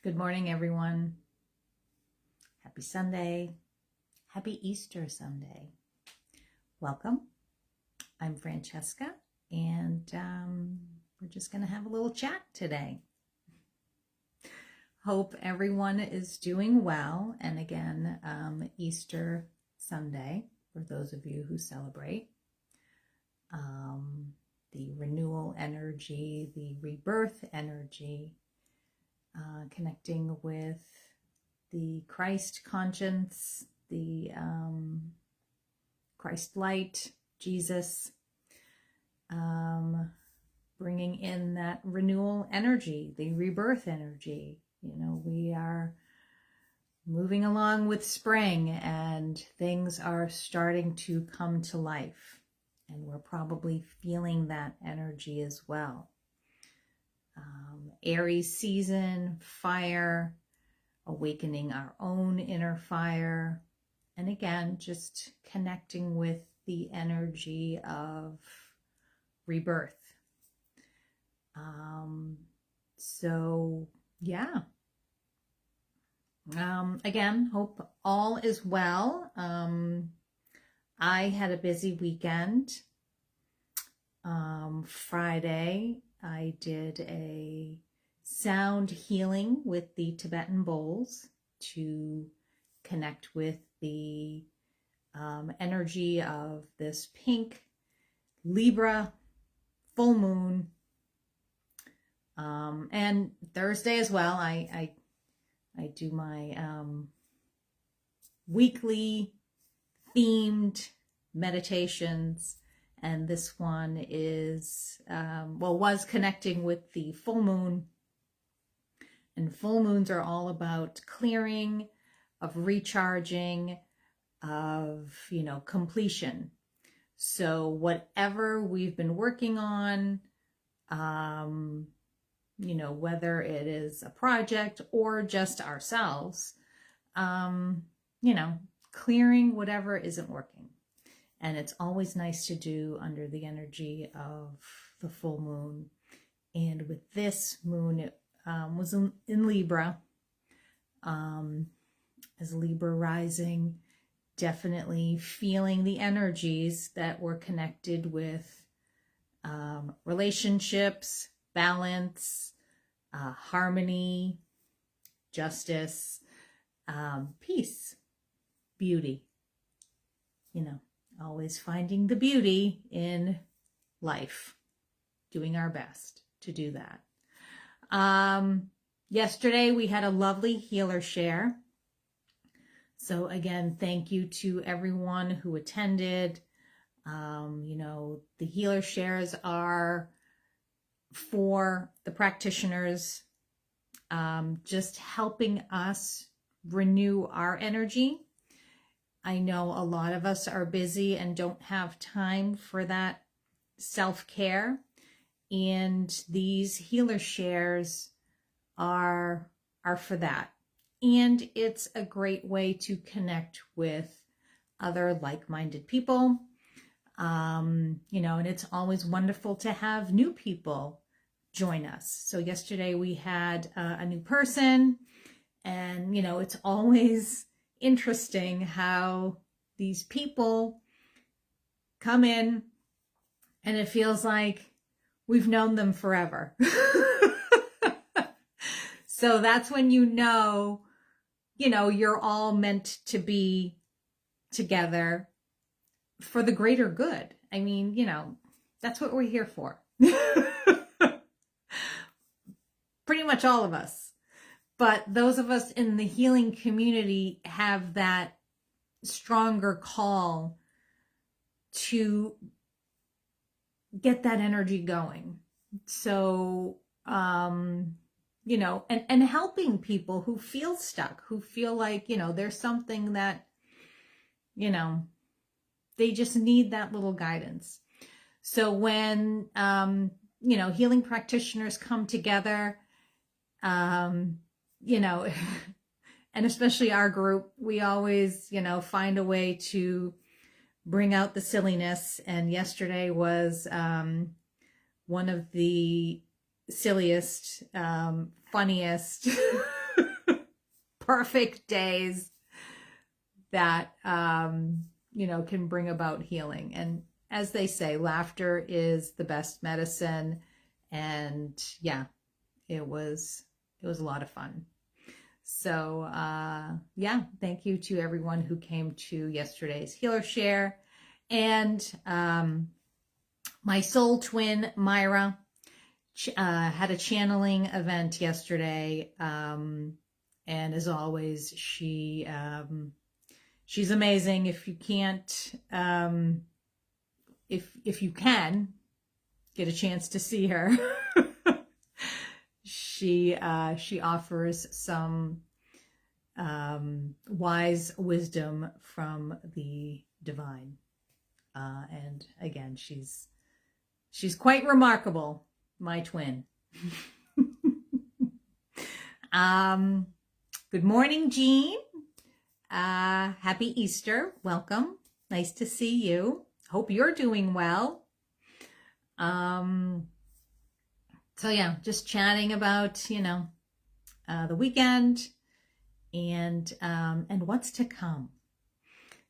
Good morning, everyone. Happy Sunday. Happy Easter Sunday. Welcome. I'm Francesca, and we're just going to have a little chat today. Hope everyone is doing well. And again, Easter Sunday, for those of you who celebrate. The renewal energy, the rebirth energy, connecting with the Christ conscience, the Christ light, Jesus, bringing in that renewal energy, the rebirth energy. You know, we are moving along with spring and things are starting to come to life. And we're probably feeling that energy as well. Aries season, fire, awakening our own inner fire. And again, just connecting with the energy of rebirth. Again, hope all is well. I had a busy weekend. Friday, I did a sound healing with the Tibetan bowls to connect with the energy of this pink Libra full moon. And Thursday as well, I do my weekly themed meditations, and this one is was connecting with the full moon. And full moons are all about clearing, of recharging, of completion. So whatever we've been working on, whether it is a project or just ourselves, clearing whatever isn't working. And it's always nice to do under the energy of the full moon. And with this moon, it was in Libra. As Libra rising, definitely feeling the energies that were connected with relationships, balance, harmony, justice, peace, beauty. Always finding the beauty in life, doing our best to do that. Yesterday we had a lovely healer share. So again, thank you to everyone who attended. The healer shares are for the practitioners, just helping us renew our energy. I know a lot of us are busy and don't have time for that self-care. And these healer shares are for that. And it's a great way to connect with other like-minded people. And it's always wonderful to have new people join us. So yesterday we had a new person, and, it's always interesting how these people come in and it feels like we've known them forever. So that's when you're all meant to be together for the greater good. I mean, that's what we're here for. Pretty much all of us. But those of us in the healing community have that stronger call to get that energy going. So, and helping people who feel stuck, who feel like, there's something that, they just need that little guidance. So when, healing practitioners come together, and especially our group, we always, find a way to bring out the silliness. And yesterday was one of the silliest, funniest perfect days that, can bring about healing. And as they say, laughter is the best medicine. And yeah, it was a lot of fun. So thank you to everyone who came to yesterday's Healer Share. And my soul twin, Myra, had a channeling event yesterday. And as always, she's amazing. If you can't, if you can get a chance to see her, she offers some wise wisdom from the divine, and again, she's quite remarkable, my twin. Good morning, Jean. Happy Easter. Welcome. Nice to see you. Hope you're doing well. So yeah, just chatting about, the weekend and what's to come.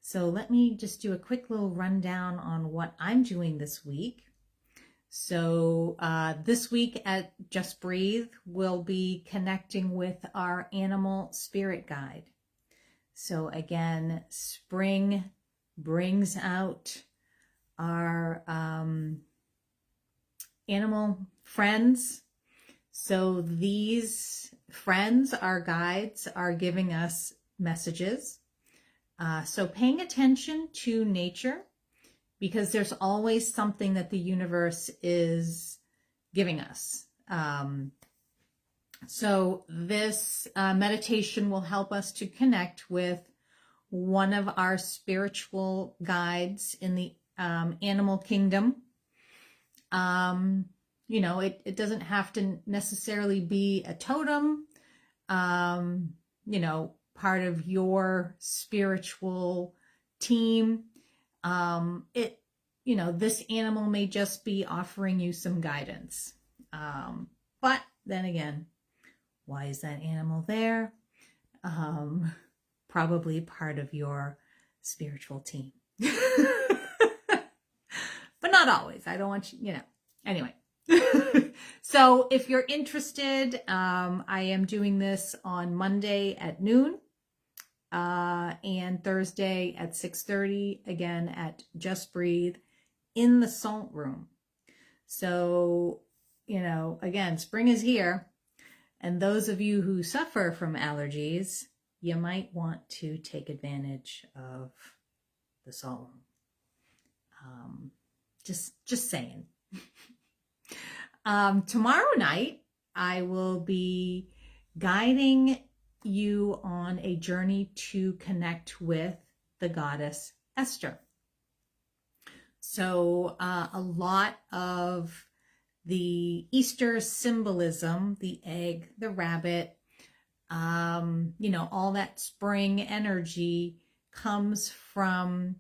So let me just do a quick little rundown on what I'm doing this week. So this week at Just Breathe, we'll be connecting with our animal spirit guide. So again, spring brings out our animal friends. So these friends, our guides, are giving us messages. So paying attention to nature, because there's always something that the universe is giving us. So this meditation will help us to connect with one of our spiritual guides in the animal kingdom. It doesn't have to necessarily be a totem, part of your spiritual team. This animal may just be offering you some guidance. But then again, why is that animal there? Probably part of your spiritual team. But not always. I don't want you, Anyway. So if you're interested, I am doing this on Monday at noon. And Thursday at 6:30, again at Just Breathe in the Salt Room. So, again, spring is here. And those of you who suffer from allergies, you might want to take advantage of the Salt Room. Just saying. Tomorrow night, I will be guiding you on a journey to connect with the goddess Esther. So a lot of the Easter symbolism, the egg, the rabbit, all that spring energy comes from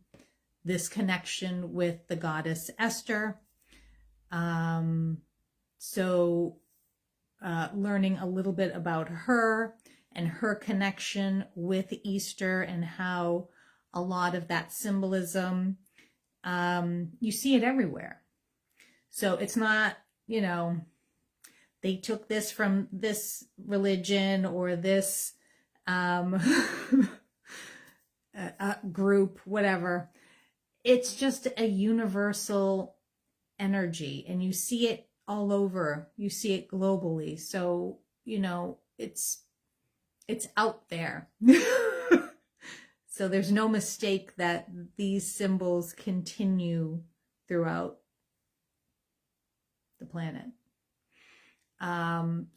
this connection with the goddess Esther. So learning a little bit about her and her connection with Easter and how a lot of that symbolism, you see it everywhere. So it's not, they took this from this religion or this group, whatever. It's just a universal energy, and you see it all over. You see it globally. So, it's out there. So there's no mistake that these symbols continue throughout the planet.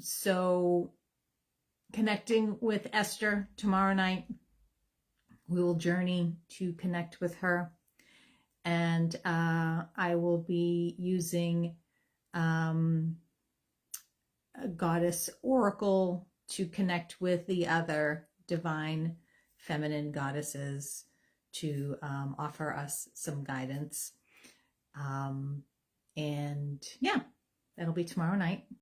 So connecting with Esther tomorrow night, we will journey to connect with her. And I will be using a goddess oracle to connect with the other divine feminine goddesses to offer us some guidance. And yeah, that'll be tomorrow night.